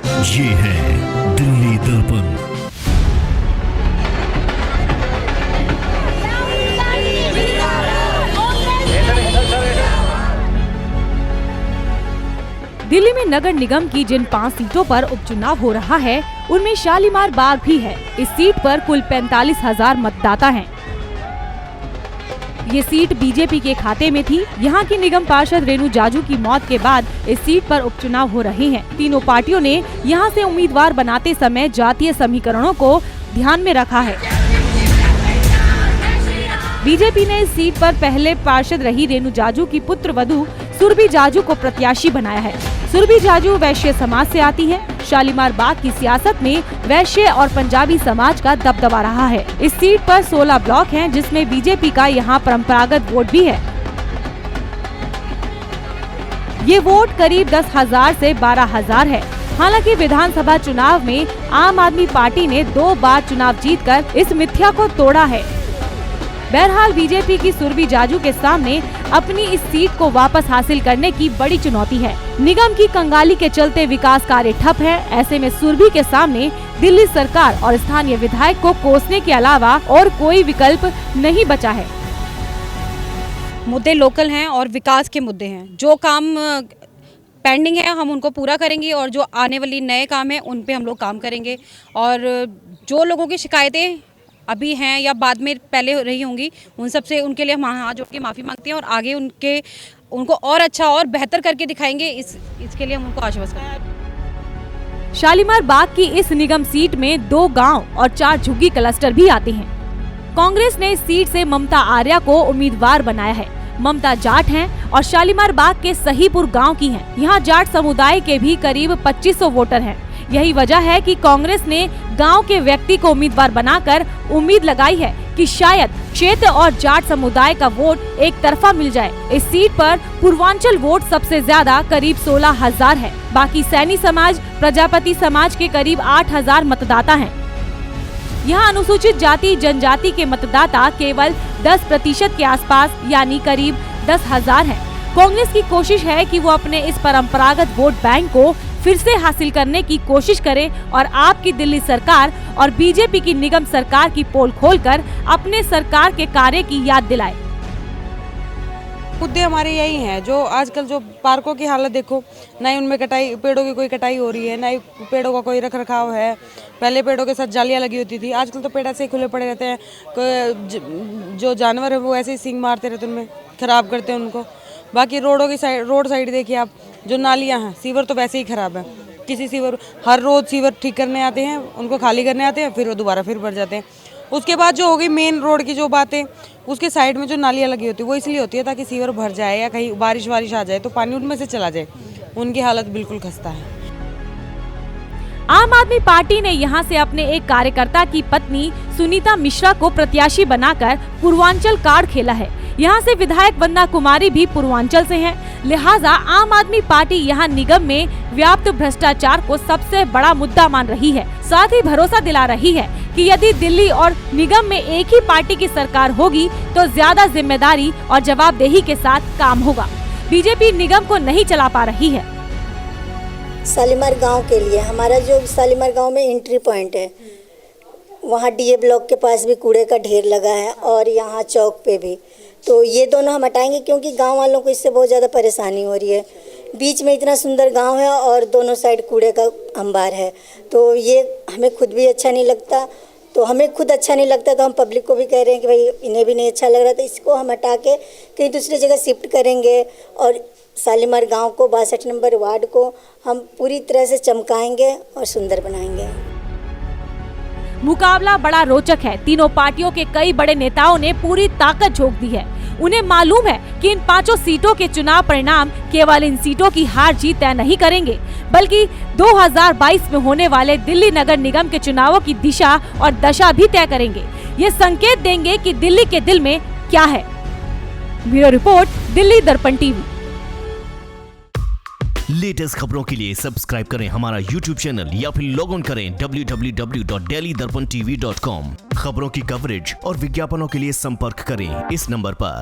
ये है दिल्ली दर्पण। दिल्ली में नगर निगम की जिन 5 सीटों पर उपचुनाव हो रहा है उनमें शालीमार बाग भी है। इस सीट पर कुल 45,000 मतदाता हैं। ये सीट बीजेपी के खाते में थी। यहाँ की निगम पार्षद रेणु जाजू की मौत के बाद इस सीट पर उपचुनाव हो रहे हैं। तीनों पार्टियों ने यहाँ से उम्मीदवार बनाते समय जातीय समीकरणों को ध्यान में रखा है। बीजेपी ने इस सीट पर पहले पार्षद रही रेणु जाजू की पुत्र वधू सुरभि जाजू को प्रत्याशी बनाया है। सुरभि जाजू वैश्य समाज से आती हैं। शालीमार बाग की सियासत में वैश्य और पंजाबी समाज का दबदबा रहा है। इस सीट पर 16 ब्लॉक हैं, जिसमें बीजेपी का यहाँ परंपरागत वोट भी है। ये वोट करीब 10,000 से 12,000 है। हालांकि विधानसभा चुनाव में आम आदमी पार्टी ने 2 बार चुनाव जीतकर इस मिथ्या को तोड़ा है। बहरहाल बीजेपी की सुरभि जाजू के सामने अपनी इस सीट को वापस हासिल करने की बड़ी चुनौती है। निगम की कंगाली के चलते विकास कार्य ठप है। ऐसे में सुरभि के सामने दिल्ली सरकार और स्थानीय विधायक को कोसने के अलावा और कोई विकल्प नहीं बचा है। मुद्दे लोकल हैं और विकास के मुद्दे हैं। जो काम पेंडिंग है हम उनको पूरा करेंगे और जो आने वाली नए काम है उन पे हम लोग काम करेंगे। और जो लोगों की शिकायतें अभी हैं या बाद में पहले रही होंगी उन सब से उनके लिए हम हाथ जोड़ के माफ़ी मांगते हैं और आगे उनको और अच्छा और बेहतर करके दिखाएंगे। इसके लिए हम उनको आश्वस्त करते हैं। शालीमार बाग की इस निगम सीट में 2 गांव और 4 झुग्गी क्लस्टर भी आते हैं। कांग्रेस ने इस सीट से ममता आर्या को उम्मीदवार बनाया है। ममता जाट हैं और शालीमार बाग के सहीपुर गांव की हैं। यहाँ जाट समुदाय के भी करीब 2500 वोटर हैं। यही वजह है कि कांग्रेस ने गांव के व्यक्ति को उम्मीदवार बनाकर उम्मीद लगाई है कि शायद क्षेत्र और जाट समुदाय का वोट एक तरफा मिल जाए। इस सीट पर पूर्वांचल वोट सबसे ज्यादा करीब 16,000 है। बाकी सैनी समाज, प्रजापति समाज के करीब 8,000 मतदाता हैं। यहाँ अनुसूचित जाति जनजाति के मतदाता केवल 10% के आसपास यानी करीब 10,000 हैं। कांग्रेस की कोशिश है कि वो अपने इस परंपरागत वोट बैंक को फिर से हासिल करने की कोशिश करे और आपकी दिल्ली सरकार और बीजेपी की निगम सरकार की पोल खोलकर अपने सरकार के कार्य की याद दिलाए। मुद्दे हमारे यही हैं। जो आजकल जो पार्कों की हालत देखो, ना ही उनमें कटाई, पेड़ों की कोई कटाई हो रही है, ना ही पेड़ों का कोई रख रखाव है। पहले पेड़ों के साथ जालियां लगी होती थी, आजकल तो पेड़ ऐसे ही खुले पड़े रहते हैं। जो जानवर है वो ऐसे ही सींग मारते रहते, उनमें खराब करते हैं उनको। बाकी रोड साइड देखिए आप, जो नालियां हैं, सीवर तो वैसे ही खराब है। किसी सीवर हर रोज सीवर ठीक करने आते हैं, उनको खाली करने आते हैं, फिर वो दोबारा फिर भर जाते हैं। उसके बाद जो होगी मेन रोड की जो बातें, उसके साइड में जो नालियां लगी होती है वो इसलिए होती है ताकि सीवर भर जाए या कहीं बारिश आ जाए तो पानी उनमें से चला जाए। उनकी हालत बिल्कुल खस्ता है। आम आदमी पार्टी ने यहां से अपने एक कार्यकर्ता की पत्नी सुनीता मिश्रा को प्रत्याशी बनाकर पूर्वांचल कार्ड खेला है। यहां से विधायक वंदना कुमारी भी पूर्वांचल से हैं। लिहाजा आम आदमी पार्टी यहां निगम में व्याप्त भ्रष्टाचार को सबसे बड़ा मुद्दा मान रही है। साथ ही भरोसा दिला रही है कि यदि दिल्ली और निगम में एक ही पार्टी की सरकार होगी तो ज्यादा जिम्मेदारी और जवाबदेही के साथ काम होगा। बीजेपी निगम को नहीं चला पा रही है। शालीमार गांव के लिए हमारा जो शालीमार गांव में एंट्री पॉइंट है, वहाँ डीए ब्लॉक के पास भी कूड़े का ढेर लगा है और यहाँ चौक पे भी, तो ये दोनों हम हटाएंगे क्योंकि गांव वालों को इससे बहुत ज़्यादा परेशानी हो रही है। बीच में इतना सुंदर गांव है और दोनों साइड कूड़े का अंबार है, तो ये हमें खुद भी अच्छा नहीं लगता। तो हमें खुद अच्छा नहीं लगता तो हम पब्लिक को भी कह रहे हैं कि भाई इन्हें भी नहीं अच्छा लग रहा, तो इसको हम हटा के कहीं दूसरी जगह शिफ्ट करेंगे और शालीमार गांव को 62 नंबर वार्ड को हम पूरी तरह से चमकाएंगे और सुंदर बनाएंगे। मुकाबला बड़ा रोचक है। तीनों पार्टियों के कई बड़े नेताओं ने पूरी ताकत झोंक दी है। उन्हें मालूम है कि इन 5 सीटों के चुनाव परिणाम केवल इन सीटों की हार जीत तय नहीं करेंगे, बल्कि 2022 में होने वाले दिल्ली नगर निगम के चुनावों की दिशा और दशा भी तय करेंगे। ये संकेत देंगे कि दिल्ली के दिल में क्या है। ब्यूरो रिपोर्ट, दिल्ली दर्पण टीवी। लेटेस्ट खबरों के लिए सब्सक्राइब करें हमारा YouTube चैनल या फिर लॉग ऑन करें www.delhidarpantv.com। खबरों की कवरेज और विज्ञापनों के लिए संपर्क करें इस नंबर पर।